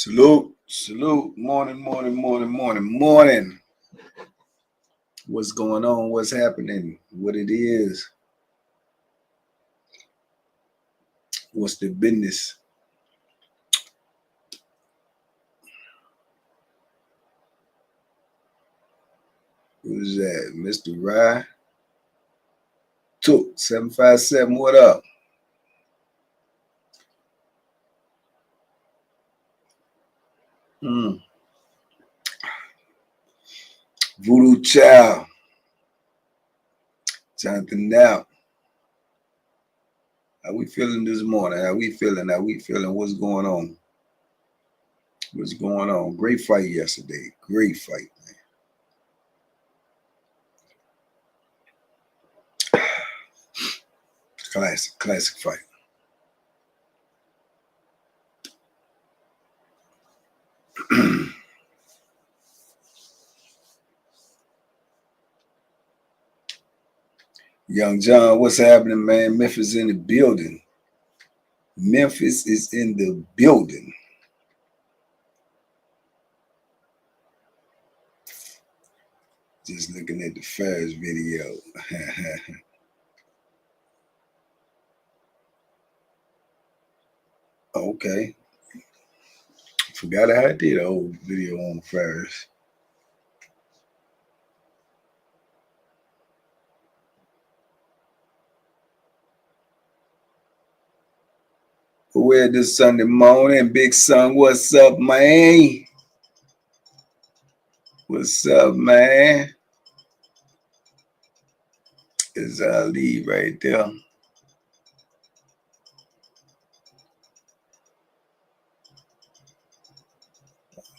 Salute, salute, morning. What's going on? What's happening? What it is? What's the business? Who's that? Mr. Rye? Took 757, what up? Voodoo Child. Jonathan Now. How we feeling this morning? How we feeling? What's going on? What's going on? Great fight yesterday. Great fight, man. Classic fight. Young John, what's happening, man? Memphis in the building. Memphis is in the building. Just looking at the first video. Okay. Forgot I did an old video on first. Where this Sunday morning, Big Son, what's up, man? What's up, man? It's Ali right there.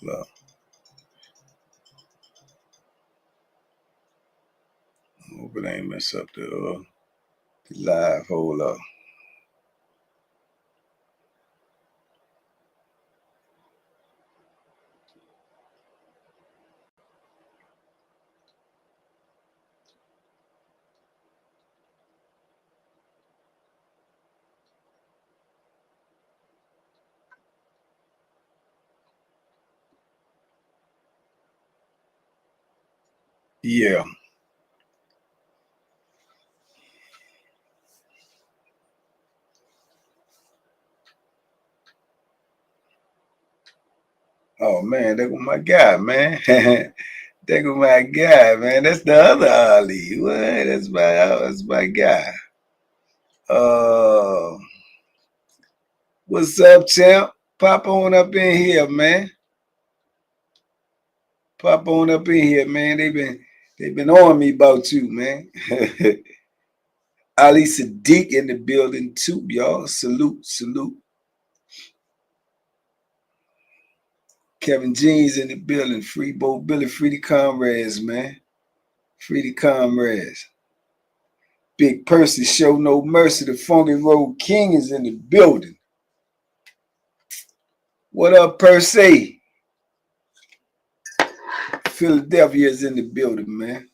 Look. I hope it ain't mess up the live. Hold up. Yeah. Oh man, there go my guy, man. There go my guy, man. That's the other Ali. What? That's my guy. What's up, champ? Pop on up in here, man. Pop on up in here, man. They've been on me about you, man. Ali Sadiq in the building too, y'all. Salute. Kevin Jeans in the building. Free Bo Billy. Free the comrades, man. Free the comrades. Big Percy, show no mercy. The Funky Road King is in the building. What up, Percy? Philadelphia is in the building, man.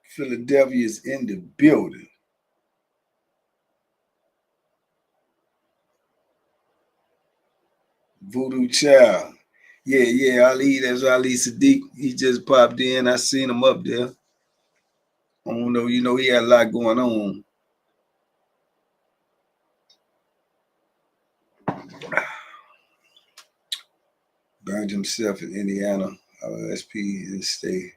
Philadelphia is in the building. Voodoo Child. Yeah, Ali, that's Ali Sadiq. He just popped in. I seen him up there. I don't know, he had a lot going on. Burned himself in Indiana. SP and stay.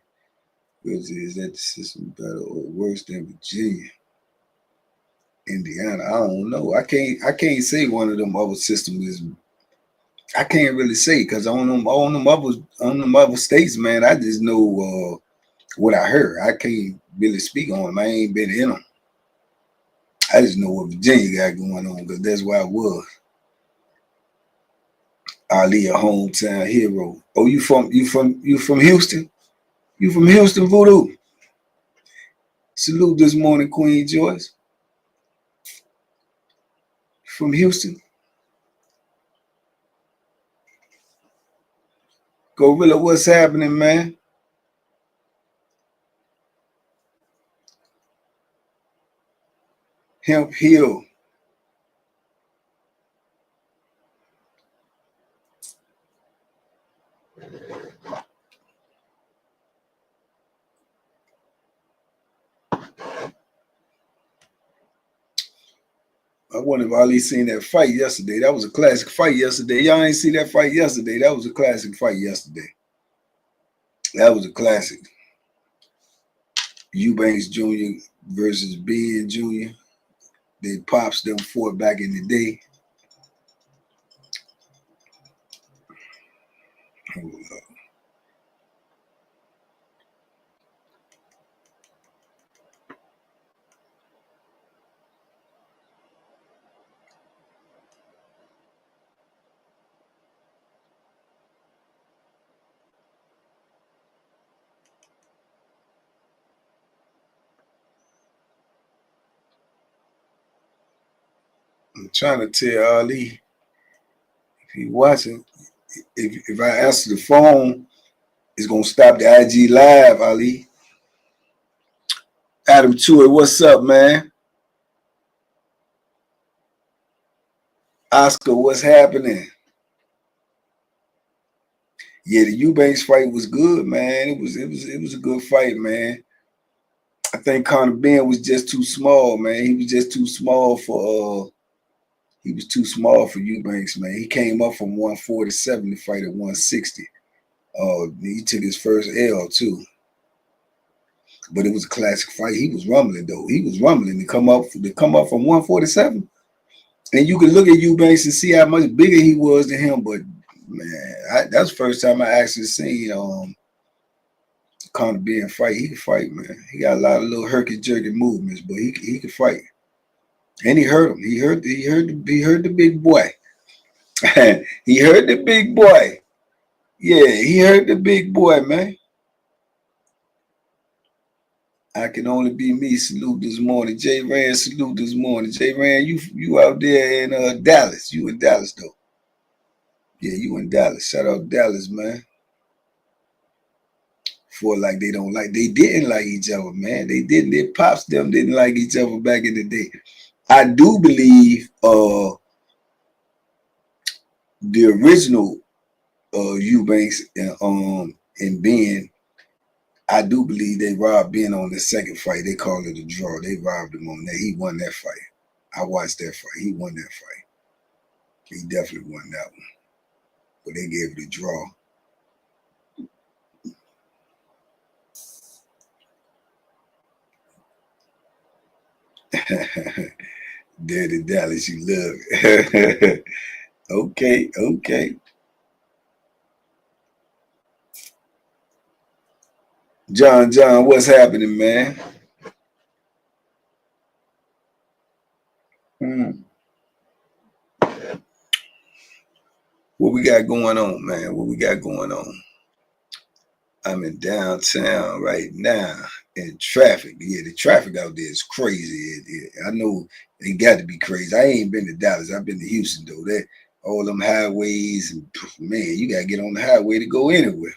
Is that the system better or worse than Virginia? Indiana, I don't know. I can't say one of them other systems is. I can't really say because on them other states, man. I just know what I heard. I can't really speak on them. I ain't been in them. I just know what Virginia got going on because that's where I was. Ali, a hometown hero. Oh, you from Houston? You from Houston, Voodoo? Salute this morning, Queen Joyce. From Houston. Gorilla, what's happening, man? Hemp Hill. I wonder if Ali seen that fight yesterday. That was a classic fight yesterday. Y'all ain't see that fight yesterday. That was a classic fight yesterday. That was a classic. Eubanks Jr. versus Ben Jr. They pops them fought back in the day. Hold up. I'm trying to tell Ali, if he watching, if I answer the phone, it's gonna stop the IG live, Ali. Adam Tui, what's up, man? Oscar, what's happening? Yeah, the Eubanks fight was good, man. It was a good fight, man. I think Conor Ben was just too small, man. He was just too small for Eubanks, man. He came up from 147 to fight at 160. He took his first L too. But it was a classic fight. He was rumbling though. He was rumbling to come up from 147. And you can look at Eubanks and see how much bigger he was than him. But man, that's the first time I actually seen Conor Ben fight. He could fight, man. He got a lot of little herky-jerky movements, but he could fight. And he hurt him. He hurt the big boy. He hurt the big boy. Yeah, he hurt the big boy, man. I can only be me. Salute this morning. J Rand, salute this morning. J Rand, you out there in Dallas. You in Dallas though. Yeah, you in Dallas. Shout out Dallas, man. For like they didn't like each other, man. They didn't. Their pops them didn't like each other back in the day. I do believe the original Eubanks and Ben, I do believe they robbed Ben on the second fight. They call it a draw. They robbed him on that. He won that fight. I watched that fight. He won that fight. He definitely won that one. But they gave it a draw. Dirty Dallas, you love it. Okay. John, what's happening, man? What we got going on, man? What we got going on? I'm in downtown right now in traffic. Yeah, the traffic out there is crazy. I know it got to be crazy. I ain't been to Dallas. I've been to Houston, though. That all them highways, and man, you got to get on the highway to go anywhere.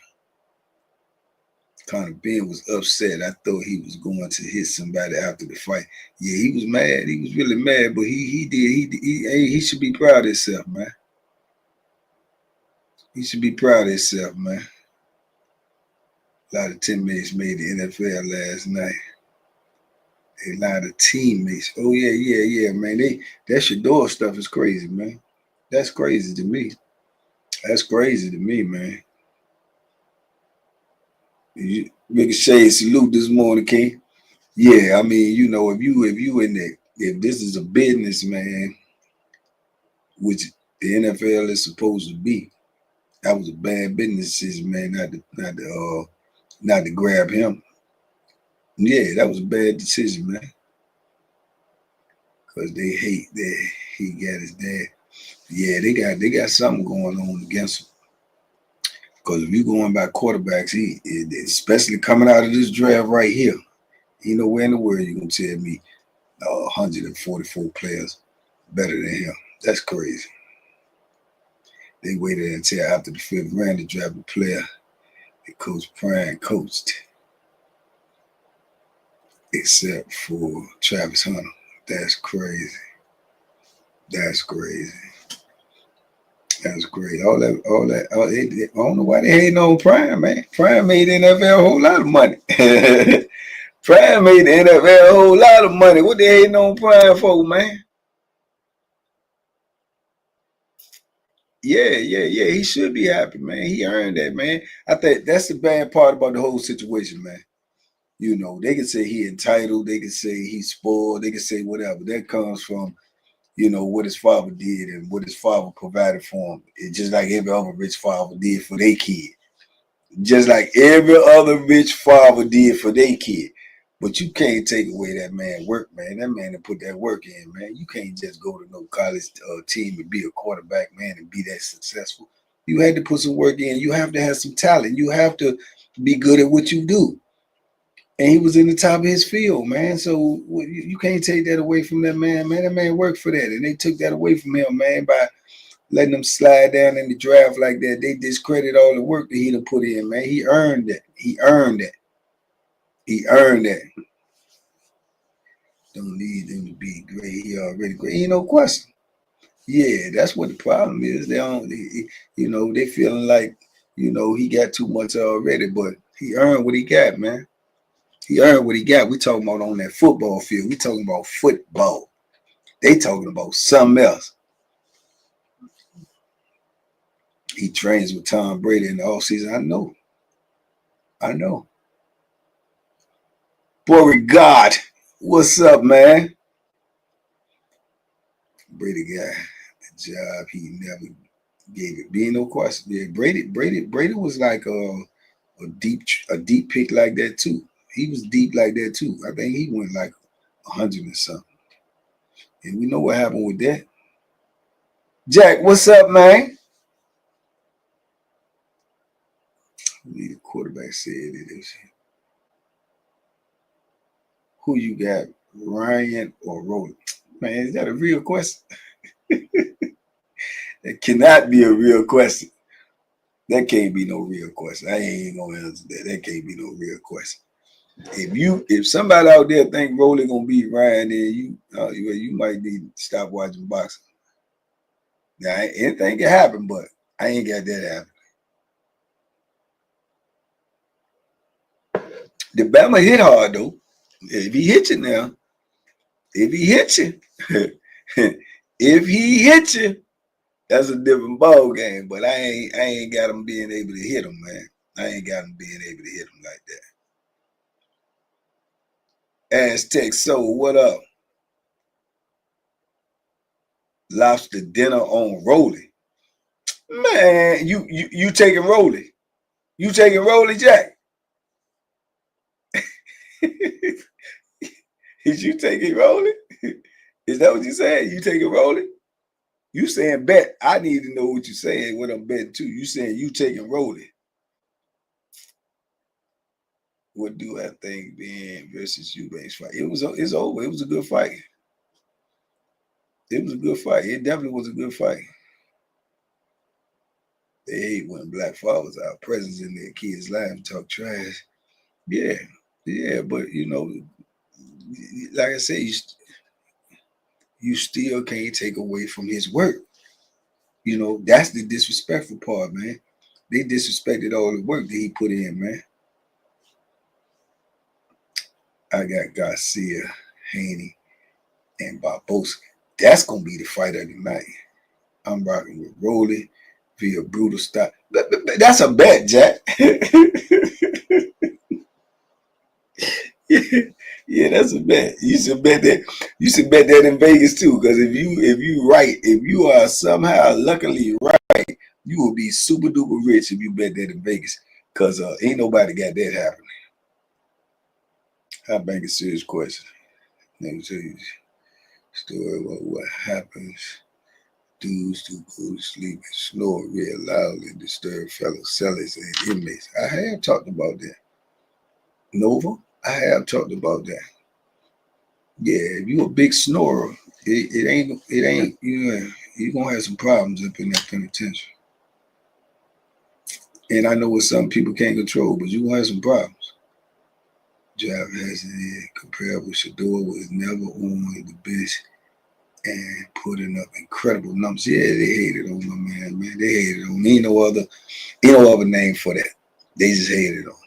Conor Ben was upset. I thought he was going to hit somebody after the fight. Yeah, he was mad. He was really mad, but he should be proud of himself, man. He should be proud of himself, man. A lot of teammates made the NFL last night. A lot of teammates. Oh yeah, man. That Shador stuff is crazy, man. That's crazy to me. That's crazy to me, man. Ricochet, salute this morning, King. Yeah, I mean, you know, if this is a business, man, which the NFL is supposed to be, that was a bad business decision, man, not to grab him. Yeah, that was a bad decision, man. Because they hate that he got his dad. Yeah, they got something going on against him. Because if you're going by quarterbacks, especially coming out of this draft right here, ain't nowhere in the world you're gonna tell me 144 players better than him. That's crazy. They waited until after the 5th round to draft a player that Coach Prime coached, except for Travis Hunter. That's crazy. That's crazy. That's great. I don't know why they hating on Prime, man. Prime made the NFL a whole lot of money. Prime made the NFL a whole lot of money. What they hating on Prime for, man? Yeah. He should be happy, man. He earned that, man. I think that's the bad part about the whole situation, man. You know, they can say he entitled, they can say he's spoiled, they can say whatever. That comes from, you know, what his father did and what his father provided for him. It's just like every other rich father did for their kid. Just like every other rich father did for their kid. But you can't take away that man work, man. That man that put that work in, man. You can't just go to no college team and be a quarterback, man, and be that successful. You had to put some work in. You have to have some talent. You have to be good at what you do. And he was in the top of his field, man. So you can't take that away from that man, man. That man worked for that. And they took that away from him, man, by letting him slide down in the draft like that. They discredit all the work that he done put in, man. He earned that. He earned that. He earned that. Don't need him to be great. He already great. Ain't no question. Yeah, that's what the problem is. They don't, you know, they feeling like, you know, he got too much already, but he earned what he got, man. He earned what he got. We talking about on that football field. We talking about football. They talking about something else. He trains with Tom Brady in the offseason. I know. Beauregard, what's up, man? Brady got the job he never gave it. Being no question. Yeah, Brady was like a deep pick like that too. He was deep like that too. I think he went like 100 and something. And we know what happened with that. Jack, what's up, man? The quarterback said it is. Who you got, Ryan or Roland? Man, is that a real question? That cannot be a real question. That can't be no real question. I ain't gonna answer that. That can't be no real question. If somebody out there think Roland gonna beat Ryan, then you might need to stop watching boxing. Now anything can happen, but I ain't got that happen. The Bama hit hard though. If he hit you now, if he hit you, if he hit you, that's a different ball game. But I ain't got him being able to hit him, man. I ain't got him being able to hit him like that. Aztec Soul, what up? Lobster dinner on Rolly. Man, you taking Rolly. You taking Rolly, Jack? Is you taking Rolly? Is that what you saying? You taking Rolly? You saying bet. I need to know what you saying, what I'm betting too. You saying you taking Rolly. What do I think Ben versus Eubanks fight? It's over. It was a good fight. It was a good fight. It definitely was a good fight. They hate when black fathers are present in their kids' lives, talk trash. Yeah, but you know, like I said, you still can't take away from his work. You know, that's the disrespectful part, man. They disrespected all the work that he put in, man. I got Garcia, Haney, and Barbosa. That's gonna be the fight of the night. I'm rocking with Rolly via brutal style. That's a bet, Jack. Yeah, that's a bet. You should bet that. You should bet that in Vegas too, because if you are somehow luckily right, you will be super duper rich if you bet that in Vegas. Because ain't nobody got that happening. I bank a serious question. Let me tell you a story about what happens. Dudes who go to sleep and snore real loudly and disturb fellow sellers and inmates. I have talked about that. Nova, I have talked about that. Yeah, if you a big snorer, it ain't you're gonna have some problems up in that penitentiary. And I know what some people can't control, but you're gonna have some problems. driver has comparable. Shador was never on the bench and putting up incredible numbers. Yeah, they hated on my man. They hated on him. Ain't no other name for that. They just hated on him.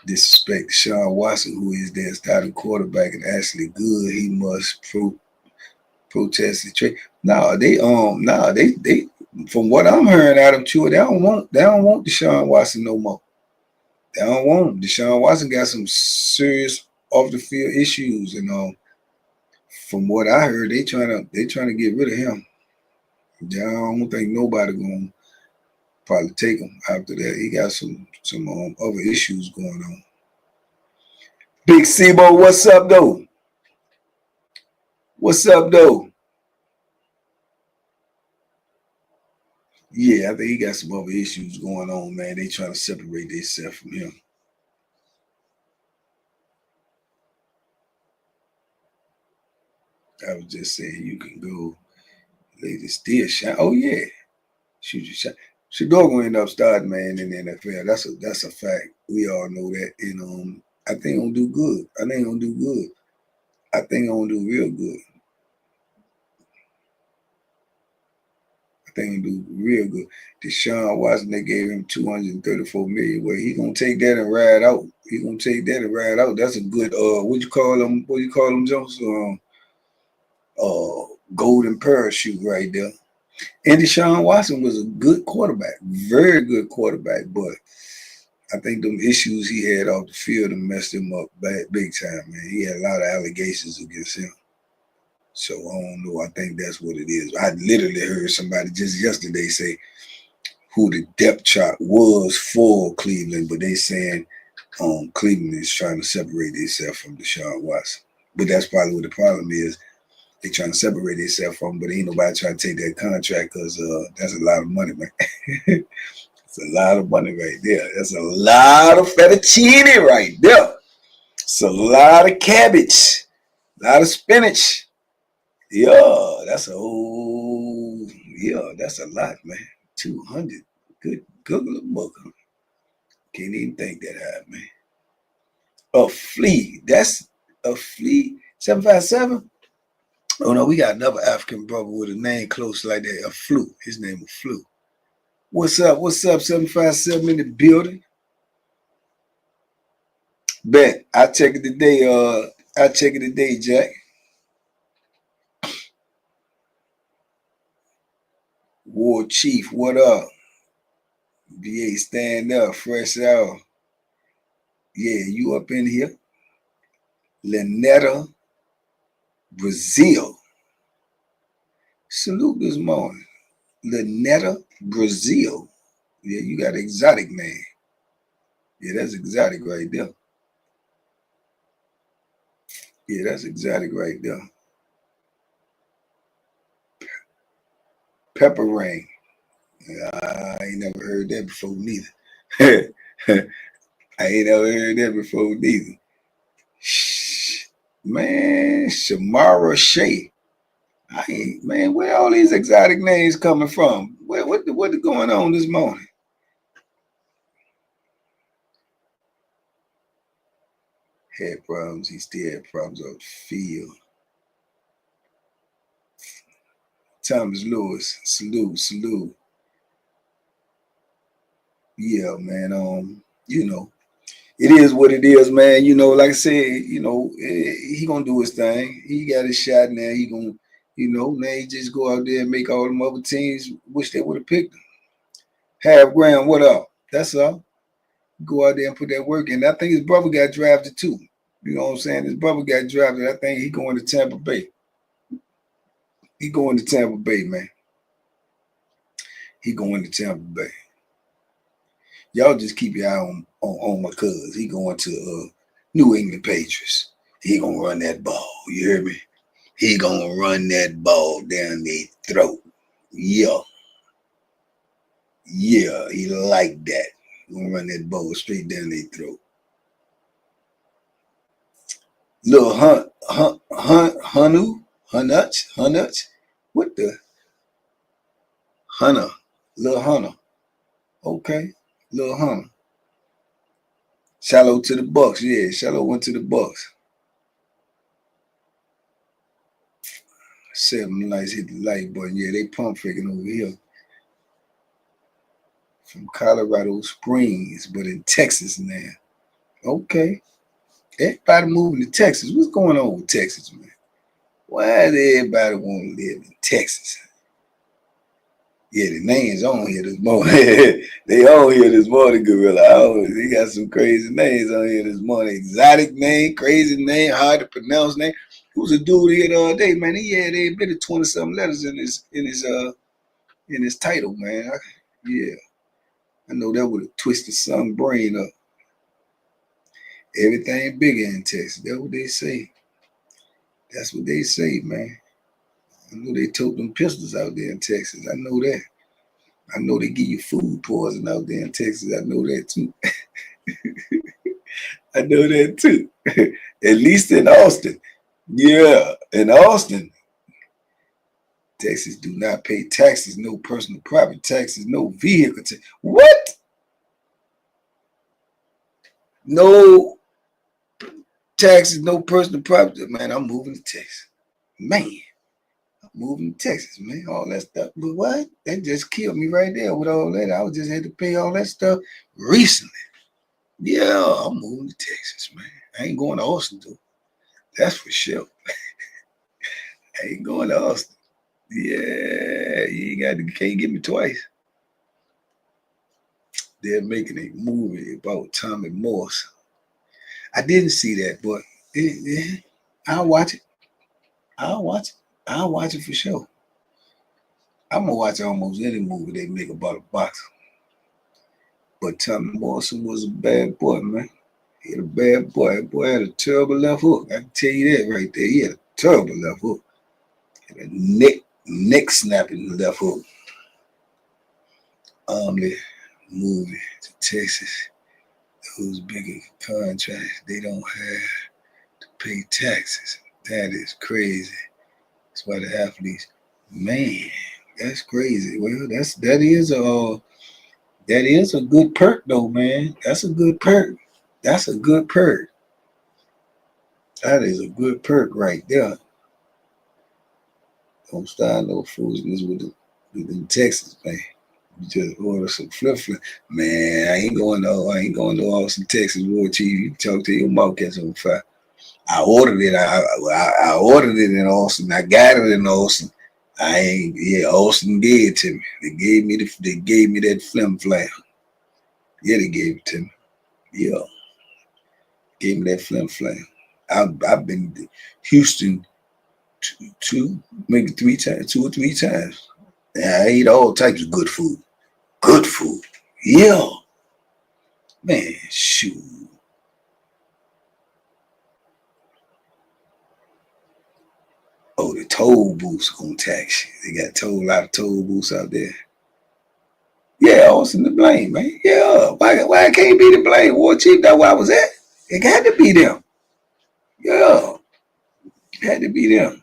Disrespect Deshaun Watson, who is their starting quarterback and actually good. He must protest the trade. They from what I'm hearing out of Tua, they don't want Deshaun Watson no more. They don't want him. Deshaun Watson got some serious off the field issues, and from what I heard, they trying to get rid of him. I don't think nobody gonna probably take him after that. He got some other issues going on. Big Sebo, what's up though? What's up though? Yeah, I think he got some other issues going on, man. They trying to separate themselves from him. I was just saying you can go lady still shine. Oh yeah. Shoot your shot. Shador gonna end up starting, man, in the NFL. That's a fact. We all know that. And I think he'll do good. I think he'll do good. I think he'll do real good. I think he'll do real good. Deshaun Watson, they gave him $234 million. Well, he gonna take that and ride out. He gonna take that and ride out. That's a good what you call them, Jones? Golden parachute right there. And Deshaun Watson was a good quarterback, very good quarterback, but I think them issues he had off the field messed him up big time, man. He had a lot of allegations against him. So I don't know. I think that's what it is. I literally heard somebody just yesterday say who the depth chart was for Cleveland, but they saying Cleveland is trying to separate themselves from Deshaun Watson. But that's probably what the problem is. They trying to separate themselves from, but ain't nobody trying to take that contract because that's a lot of money, man. It's a lot of money right there. That's a lot of fettuccine right there. It's a lot of cabbage, a lot of spinach. Yeah, that's a lot, man. 200. Good little book. Can't even think that high, man. A flea. That's a flea. 757. Oh no, we got another African brother with a name close like that. A Flu. His name is Flu. What's up? 757 in the building. Bet. I check it today, Jack. War Chief, what up? BA, stand up, fresh out. Yeah, you up in here. Lynetta, Brazil. Salute this morning. Lynetta, Brazil. Yeah, you got an exotic name. Yeah, that's exotic right there. Yeah, that's exotic right there. Pepper Rain. I ain't never heard that before neither. I ain't never heard that before neither. Man, Shamara Shea. Man, where all these exotic names coming from? What is going on this morning? Had problems. He still had problems on the field. Thomas Lewis, salute. Yeah, man. It is what it is, man. Like I said, he gonna do his thing. He got his shot now. He gonna, now he just go out there and make all them other teams wish they would have picked him. Half Graham, what up? That's all. Go out there and put that work in. I think his brother got drafted too. You know what I'm saying? His brother got drafted. I think he going to Tampa Bay. He going to Tampa Bay, man. He going to Tampa Bay. Y'all just keep your eye on my cuz. He going to New England Patriots. He gonna run that ball. You hear me? He gonna run that ball down their throat. Yeah, he like that. He gonna run that ball straight down their throat. Little Hunuts. What the? Hunter. Little Hunter. Okay. Little Hunter. Shallow to the Bucks. Yeah, Shallow went to the Bucks. 7 lights hit the light button. Yeah, they pump faking over here. From Colorado Springs, but in Texas now. Okay. Everybody moving to Texas. What's going on with Texas, man? Why does everybody want to live in Texas? Yeah, the names on here this morning. They on here this morning, Gorilla. They got some crazy names on here this morning. Exotic name, crazy name, hard to pronounce name. There was a dude here the other day, man. They admitted 20-something letters in his title, man. I know that would have twisted some brain up. Everything bigger in Texas. That's what they say. That's what they say, man. I know they tote them pistols out there in Texas. I know that. I know they give you food poison out there in Texas. I know that too. I know that too. At least in Austin. Yeah, in Austin. Texas do not pay taxes, no personal property taxes, no vehicle tax. What? No taxes, no personal property. Man, I'm moving to Texas. Man. Moving to Texas, man, all that stuff. But what? That just killed me right there with all that. I was just had to pay all that stuff recently. Yeah, I'm moving to Texas, man. I ain't going to Austin, though. That's for sure. I ain't going to Austin. Yeah, you can't get me twice. They're making a movie about Tommy Morse. I didn't see that, but I'll watch it. I'll watch it for sure. I'm gonna watch almost any movie they make about a boxer. But Tommy Morrison was a bad boy, man. He had a bad boy. That boy had a terrible left hook. I can tell you that right there. He had a terrible left hook. Had a neck snapping left hook. The movie to Texas. Those bigger contracts, they don't have to pay taxes. That is crazy. That's why the athletes, man, that's crazy. Well, that is a good perk though, man. That's a good perk. That's a good perk. That is a good perk right there. Don't start no foolishness with the Texas, man. You just order some flip. Man, I ain't going to Austin, Texas, War Chief. You talk to your mouth catch on fire. I ordered it. I ordered it in Austin. I got it in Austin. Austin gave it to me. They gave me that flim flam. Yeah, they gave it to me. Yeah. Gave me that flim flam. I've been to Houston maybe 2 or 3 times. And I ate all types of good food. Good food. Yeah. Man, shoot. Oh, the toll booths gonna tax you. They got a lot of toll booths out there. Yeah, Austin to blame, man. Yeah. Why it can't be the blame? War Chief, that's where I was at. It had to be them. Yeah. It had to be them.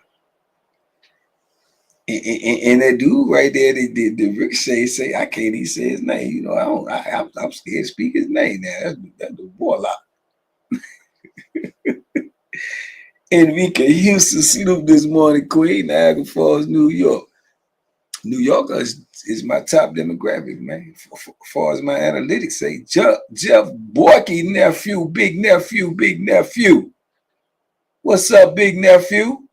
And that dude right there, the Ricochet say, I can't even say his name. You know, I'm scared to speak his name now. That's the Warlock. Enrique Houston, see them this morning, Queen, Niagara Falls, New York. New York is my top demographic, man. As far as my analytics say, Jeff Borky nephew, big nephew. What's up, big nephew?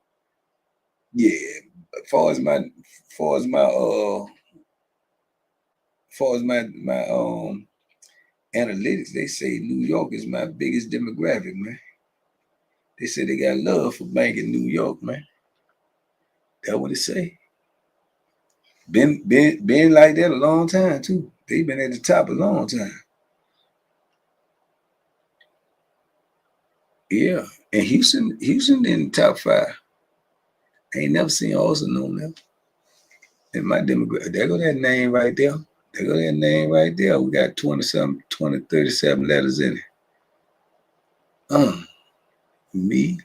Yeah, as far as my analytics, they say New York is my biggest demographic, man. They say they got love for banking New York, man. That's what it say. Been like that a long time too. They been at the top a long time. Yeah, and Houston in the top 5. I ain't never seen Austin on there. In my demographic, there go that name right there. There go that name right there. We got 37 letters in it. Me.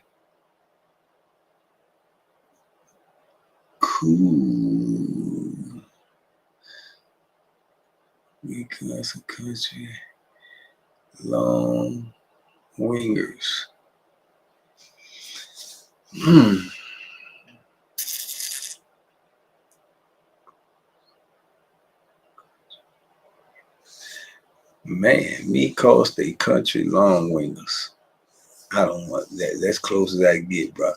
Cool. Because of country. Long wingers. Man, me cost a country long wingers. I don't want that. That's close as I can get, bro.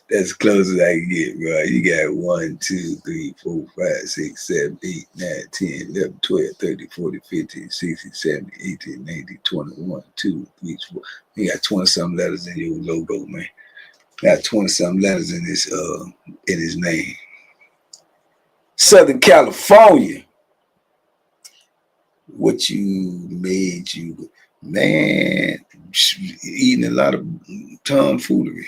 That's close as I can get, bro. You got 1, 2, 3, 4, 5, 6, 7, 8, 9, 10, 11, 12, 13, 14, 15, 16, 17, 18, 19, 20, 1, 2, 3, 4. You got 20 something letters in your logo, man. Got 20 something letters in his name. Southern California. What you made you, man, eating a lot of tomfoolery.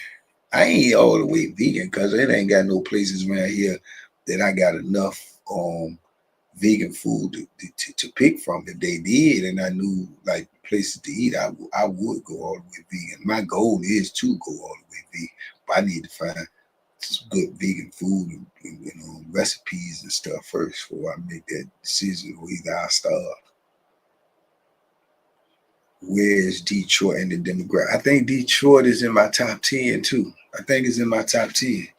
I ain't all the way vegan because it ain't got no places around here that I got enough vegan food to pick from. If they did and I knew like places to eat, I would go all the way vegan. My goal is to go all the way vegan, but I need to find some good vegan food and recipes and stuff first before I make that decision, or either I starve. Where's Detroit in the demographic? I think Detroit is in my top 10 too. I think it's in my top 10.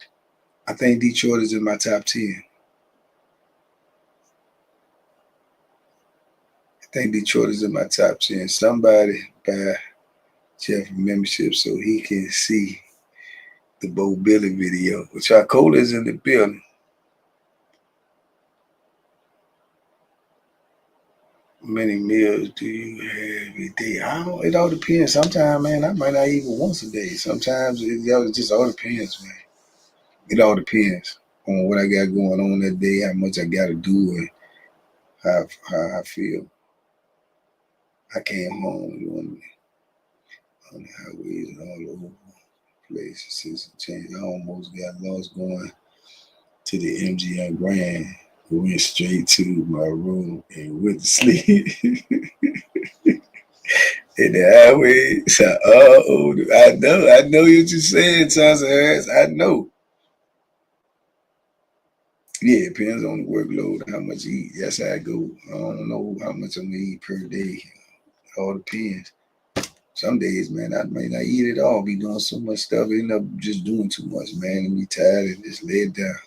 I think Detroit is in my top 10. I think Detroit is in my top 10. Somebody buy Jeff a membership so he can see the Bo Billy video. Charcoal is in the building. How many meals do you have every day? It all depends. Sometimes, man, I might not eat once a day. Sometimes it just all depends, man. It all depends on what I got going on that day, how much I got to do, and how I feel. I came home on the highways and all over places since it changed. I almost got lost going to the MGM Grand. Went straight to my room and went to sleep. In the highway. So, I know what you're saying, Thompson Harris. I know. Yeah, it depends on the workload, how much you eat. That's how I go. I don't know how much I'm gonna eat per day. It all depends. Some days, man, I may not eat at all. Be doing so much stuff, end up just doing too much, man, and be tired and just lay it down.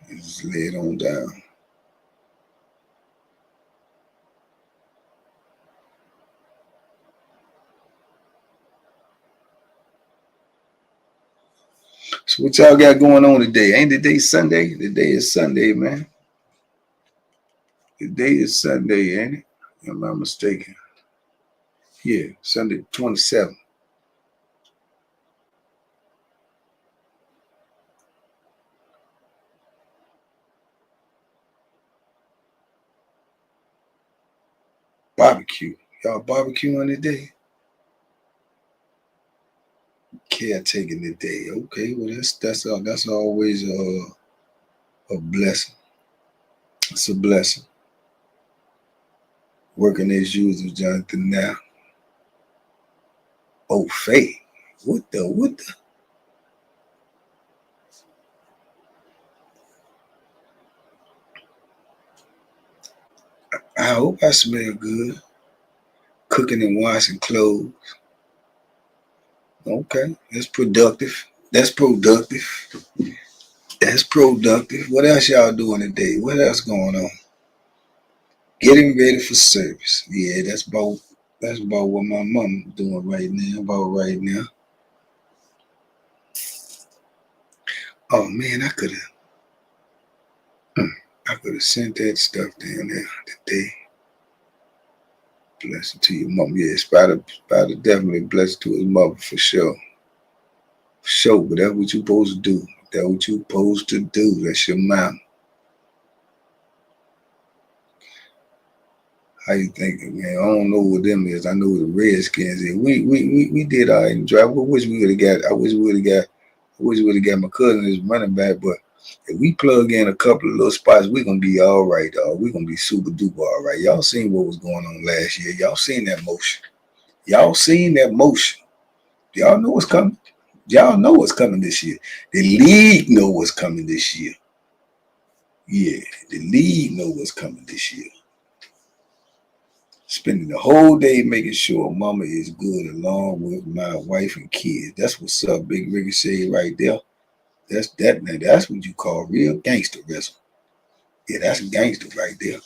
And just lay it on down. So what y'all got going on today? Ain't the day Sunday? The day is Sunday, man. The day is Sunday, ain't it? Am I mistaken? Yeah, Sunday 27th. Barbecue. Y'all barbecuing today? Caretaking today. Okay, well that's always a blessing. It's a blessing. Working as usual, Jonathan. Now, oh, Faye, what the? I hope I smell good. Cooking and washing clothes. Okay, that's productive. That's productive. That's productive. What else y'all doing today? What else going on? Getting ready for service. Yeah, that's about what my mom doing right now. Oh man, I could have sent that stuff down there today. Blessing to your mom. Yeah, Spider definitely blessed to his mother for sure. For sure, but that's what you supposed to do. That's what you supposed to do. That's your mom. How you thinking, man? I don't know what them is. I know what the Redskins is. We did all right in the draft. I wish we would have got my cousin as running back, but if we plug in a couple of little spots, we're gonna be all right, dog. We're gonna be super duper all right. Y'all seen what was going on last year. Y'all seen that motion. Y'all seen that motion. Y'all know what's coming. Y'all know what's coming this year. The league know what's coming this year. Yeah, the league know what's coming this year. Spending the whole day making sure mama is good along with my wife and kids. That's what's up, Big Ricochet right there. That's what you call real gangsterism. Yeah, that's a gangster right there.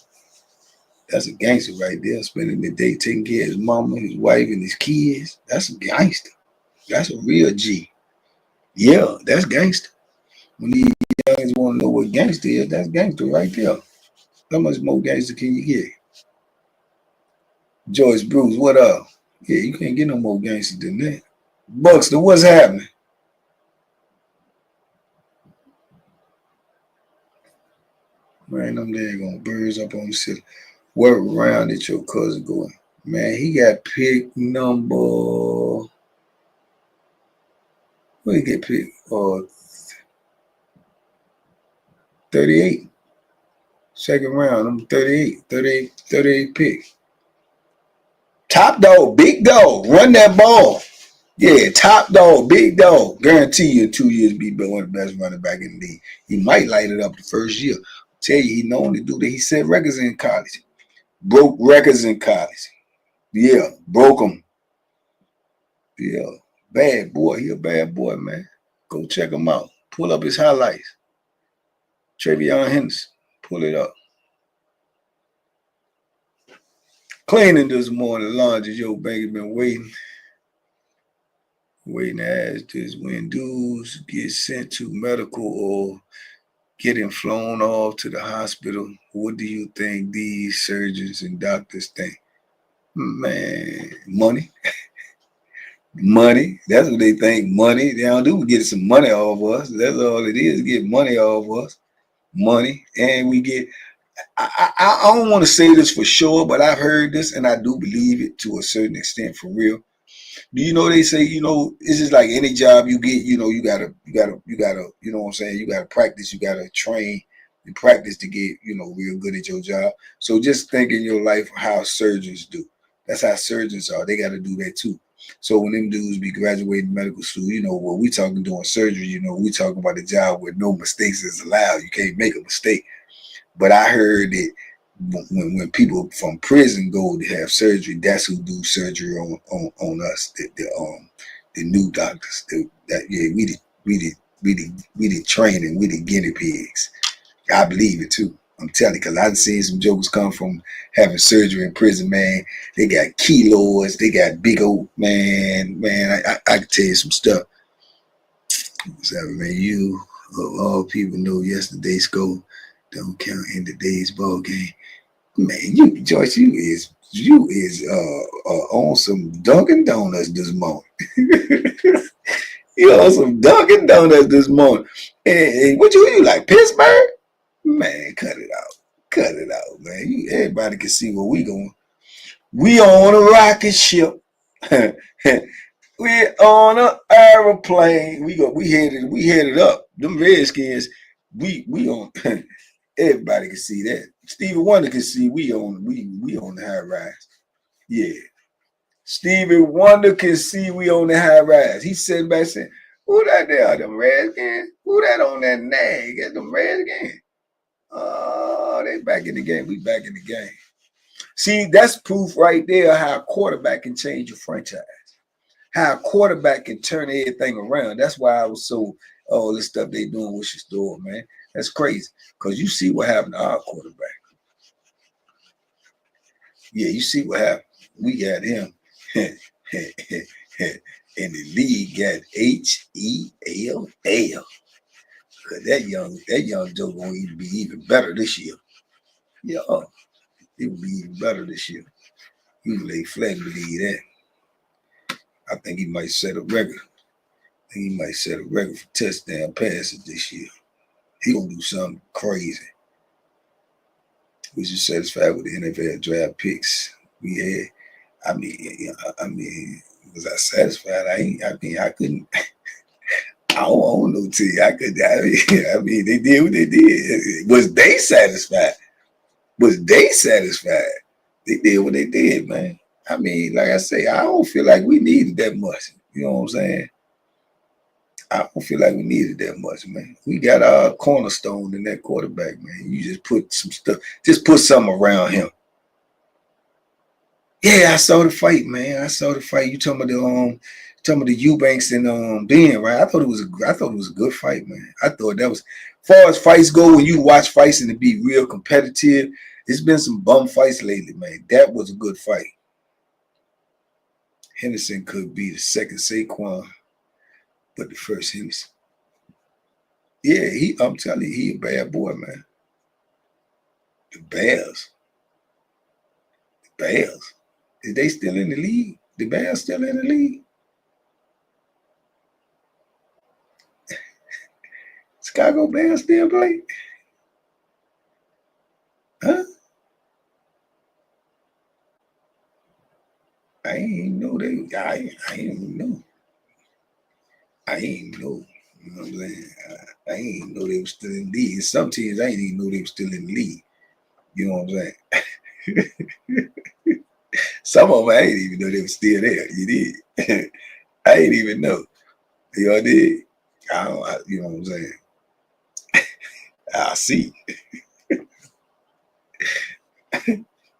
That's a gangster right there. Spending the day taking care of his mama, his wife, and his kids. That's a gangster. That's a real G. Yeah, that's gangster. When these youngins want to know what gangster is, that's gangster right there. How much more gangster can you get? Joyce Bruce, what up? Yeah, you can't get no more gangster than that. Buxton, what's happening? Man, them daggone birds up on the ceiling. Work around at your cousin going. Man, he got pick number. What did he get picked? 38. Second round, I'm 38 pick. Top dog, big dog, run that ball. Yeah, top dog, big dog. Guarantee you in 2 years be one of the best running back in the league. He might light it up the first year. Tell you, he known to do that. He set records in college. Broke records in college. Yeah, broke them. Yeah, bad boy. He a bad boy, man. Go check him out. Pull up his highlights. Travion Henderson. Pull it up. Cleaning this morning. Laundry. Joe Bank been waiting to ask this when dudes get sent to medical or getting flown off to the hospital. What do you think these surgeons and doctors think? Man, money. Money. That's what they think. Money. They don't do get some money off us. That's all it is. Get money off us. Money. And we get. I don't want to say this for sure, but I've heard this and I do believe it to a certain extent for real. Do you know they say, it's just like any job you get, you gotta, you know what I'm saying? You gotta practice, you gotta train and practice to get, real good at your job. So just think in your life how surgeons do. That's how surgeons are. They gotta do that too. So when them dudes be graduating medical school, what we talking doing surgery, we talking about a job where no mistakes is allowed. You can't make a mistake. But I heard that when people from prison go to have surgery, that's who do surgery on us, the new doctors. We did training, we did guinea pigs. I believe it too. I'm telling you, because I've seen some jokers come from having surgery in prison, man. They got kilos, they got big old, man, I can tell you some stuff. What's happening, man? You, of all people, know yesterday's score don't count in today's ball game. Man, Joyce, you is on some Dunkin' Donuts this morning. You on some Dunkin' Donuts this morning. And what you like, Pittsburgh? Man, cut it out, man. Everybody can see where we going. We on a rocket ship. We on an aeroplane. We headed up. Them Redskins, we on. Everybody can see that. Stevie Wonder can see we on the high rise. Yeah. Stevie Wonder can see we on the high rise. He sitting back saying, who that there? Them Redskins? Who that on that nag? Get them Redskins. Oh, they back in the game. We back in the game. See, that's proof right there how a quarterback can change your franchise. How a quarterback can turn everything around. That's why I was so all this stuff they doing with your store, man. That's crazy. Because you see what happened to our quarterback. Yeah, you see what happened. We got him. And the league got HELL. Because that young Joe gonna be even better this year. Yeah, he will be even better this year. You can lay flat believe that. I think he might set a record. For touchdown passes this year. He gonna do something crazy. Was you satisfied with the NFL draft picks we had? I mean, was I satisfied? I couldn't. I don't know to you. I mean, they did what they did. Was they satisfied? They did what they did, man. I mean, like I say, I don't feel like we needed that much. You know what I'm saying? I don't feel like we needed that much, man. We got our cornerstone in that quarterback, man. You just put some stuff, just put something around him. Yeah, I saw the fight, man. I saw the fight. You talking about the Eubanks and Ben, right? I thought it was a good fight, man. I thought that was, as far as fights go, when you watch fights and it be real competitive, it's been some bum fights lately, man. That was a good fight. Henderson could be the second Saquon, but the first Henderson. Yeah, I'm telling you, he a bad boy, man. The Bears. Is they still in the league? The Bears still in the league? Chicago Bears still play? Huh? I ain't know they. I ain't know. I ain't know. You know what I'm saying? I ain't know they were still in the league. Some teams I ain't even know they were still in the league. You know what I'm saying? Some of them I ain't even know they were still there. You did. I ain't even know. Y'all did. You know what I'm saying? I see.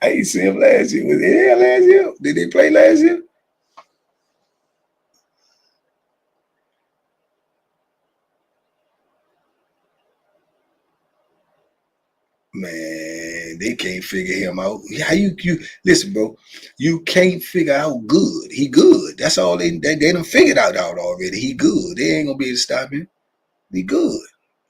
I ain't see him last year. Was he here last year? Did they play last year? Man, they can't figure him out. How you listen, bro? You can't figure out good. He good. That's all they done figured out already. He good. They ain't gonna be able to stop him. He good.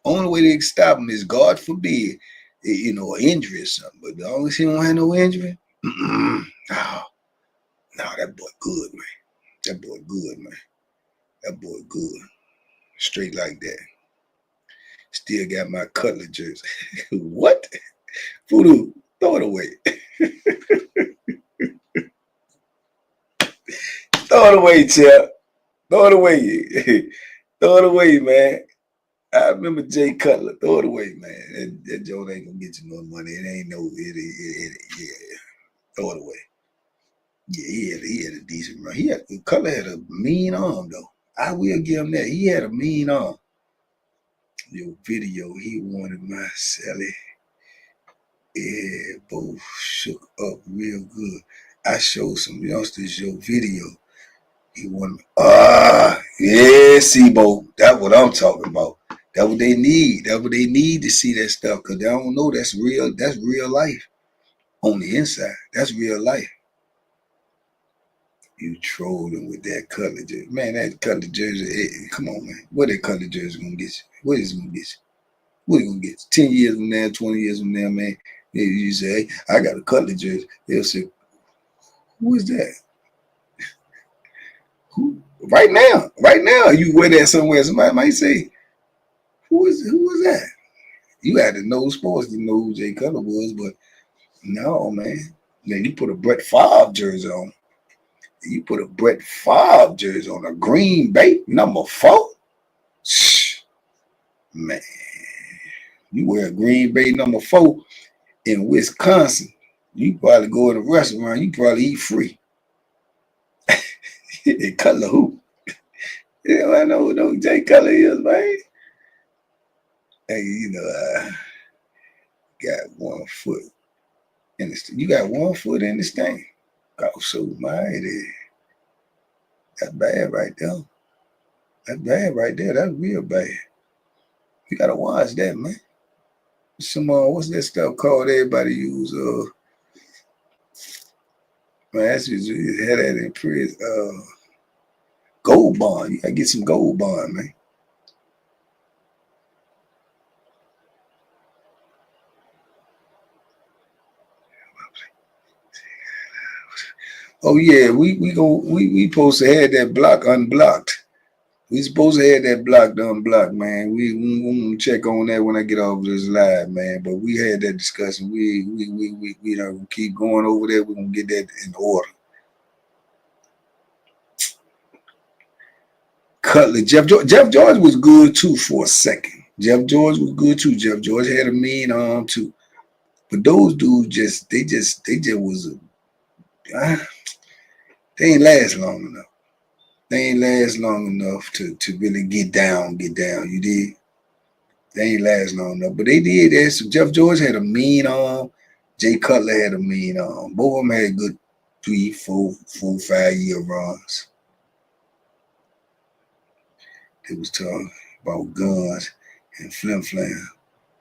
Only way they can stop him is God forbid, an injury or something. But as long as he don't have no injury, no, that boy good, man. That boy good, man. That boy good. Straight like that. Still got my Cutler jersey. What? Voodoo, throw it away. Throw it away, Chip. Throw it away. Throw it away, man. I remember Jay Cutler. Throw it away, man. That joint ain't gonna get you no money. It ain't no. Yeah. Throw it away. Yeah, he had a decent run. Cutler had a mean arm though. I will give him that. He had a mean arm. Your video, he wanted my Sally. Yeah, both shook up real good. I showed some youngsters your video. He wanted, yeah, Sibo. That's what I'm talking about. That's what they need. That's what they need to see that stuff, because they don't know that's real. That's real life on the inside. That's real life. You trolling with that Cutler jersey. Man, that Cutler jersey, come on, man. What that Cutler jersey gonna get you? What is it gonna get you? What you gonna get you? 10 years from now, 20 years from now, man. You say, hey, I got a Cutler jersey. They'll say, who is that? Who? Right now, you wear that somewhere. Somebody might say, who is that? You had to know sports to know who Jay Cutler was, but no, man. Then you put a Brett Favre jersey on. You put a Brett Favre jersey on, a Green Bay number 4. Man, you wear a Green Bay number 4 in Wisconsin. You probably go in a restaurant. You probably eat free. Cutler who? I know who Jay Cutler is, man. Hey, got 1 foot in this. You got 1 foot in this thing. Oh, so mighty. That's bad right there. That's bad right there. That's real bad. You gotta watch that, man. Some what's that stuff called? Everybody use man, that's just had that in prison. Gold bond. You gotta get some gold bond, man. Oh yeah, we supposed to have that block unblocked. We supposed to have that block unblocked, man. We gonna check on that when I get off this live, man. But we had that discussion. We don't keep going over there. We're gonna get that in order. Cutler, Jeff George was good too for a second. Jeff George was good too. Jeff George had a mean arm too. But those dudes they just was they ain't last long enough. They ain't last long enough to really get down. You did. They ain't last long enough, but they did. There's Jeff George had a mean arm. Jay Cutler had a mean arm. Both of them had good 3, 4, 5 year runs. They was talking about guns and flim flam.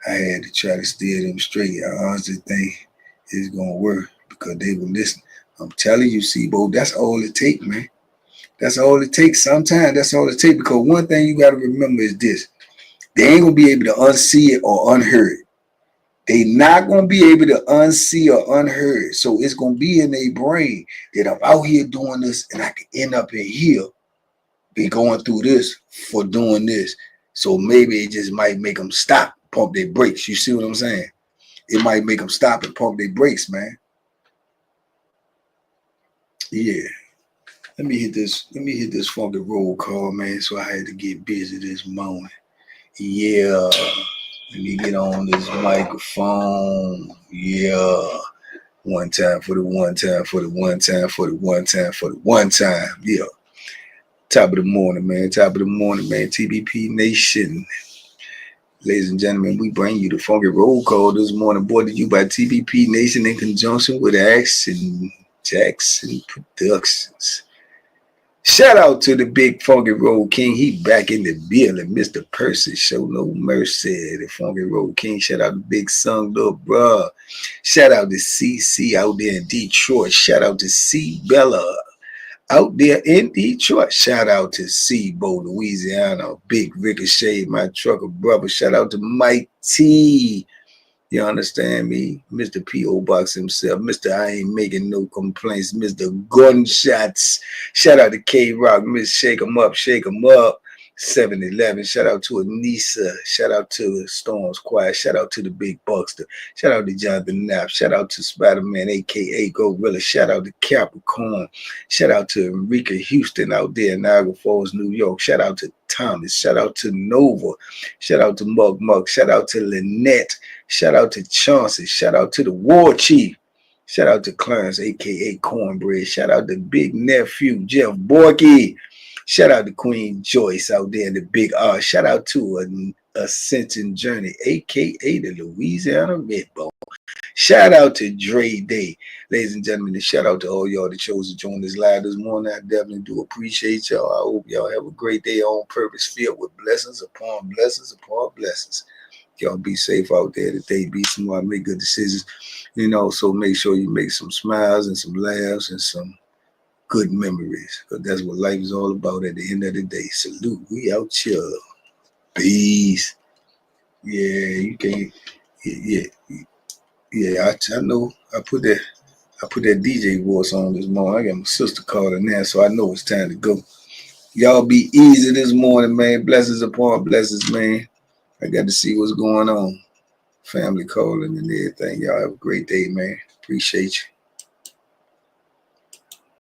I had to try to steer them straight. I honestly think it's gonna work because they were listening. I'm telling you, Sebo, that's all it takes, man. That's all it takes. Sometimes that's all it takes, because one thing you gotta remember is this: they ain't gonna be able to unsee it or unheard. They not gonna be able to unsee or unheard. So it's gonna be in their brain that I'm out here doing this and I can end up in here, be going through this for doing this. So maybe it just might make them stop, pump their brakes. You see what I'm saying? It might make them stop and pump their brakes, man. Yeah. Let me hit this funky roll call, man. So I had to get busy this morning. Yeah. Let me get on this microphone. Yeah. One time for the one time for the one time for the one time for the one time. Yeah. Top of the morning, man. Top of the morning, man. TBP Nation. Ladies and gentlemen, we bring you the funky roll call this morning, brought to you by TBP Nation in conjunction with Action Jackson Productions. Shout out to the big funky roll king. He back in the building. Mr. Percy, show no mercy. The funky roll king. Shout out to Big Son, little bruh. Shout out to CC out there in Detroit. Shout out to C Bella out there in Detroit. Shout out to Sebo, Louisiana. Big Ricochet, my trucker brother. Shout out to Mike T. You understand me? Mr. P.O. Box himself. Mr. I ain't making no complaints. Mr. Gunshots. Shout out to K-Rock. Miss Shake 'em Up, Shake 'em Up. 7-Eleven. Shout out to Anissa. Shout out to Storms Quiet. Shout out to the Big Buckster. Shout out to Jonathan Knapp. Shout out to Spider-Man, a.k.a. Gorilla. Shout out to Capricorn. Shout out to Enrica Houston out there in Niagara Falls, New York. Shout out to Thomas. Shout out to Nova. Shout out to Mug Mug. Shout out to Lynette. Shout out to Chauncey. Shout out to the War Chief. Shout out to Clarence, a.k.a. Cornbread. Shout out to Big Nephew, Jeff Borky. Shout out to Queen Joyce out there in the Big R. Shout out to Ascension Journey, a.k.a. the Louisiana Redbone. Shout out to Dre Day. Ladies and gentlemen, and shout out to all y'all that chose to join this live this morning. I definitely do appreciate y'all. I hope y'all have a great day on purpose, filled with blessings upon blessings upon blessings. Y'all be safe out there today. Be smart, make good decisions. So make sure you make some smiles and some laughs and some good memories, because that's what life is all about at the end of the day. Salute. We out here. Peace. Yeah, you can't. Yeah. I know. I put that DJ voice on this morning. I got my sister calling now, so I know it's time to go. Y'all be easy this morning, man. Blessings upon blessings, man. I got to see what's going on. Family calling and everything. Y'all have a great day, man. Appreciate you.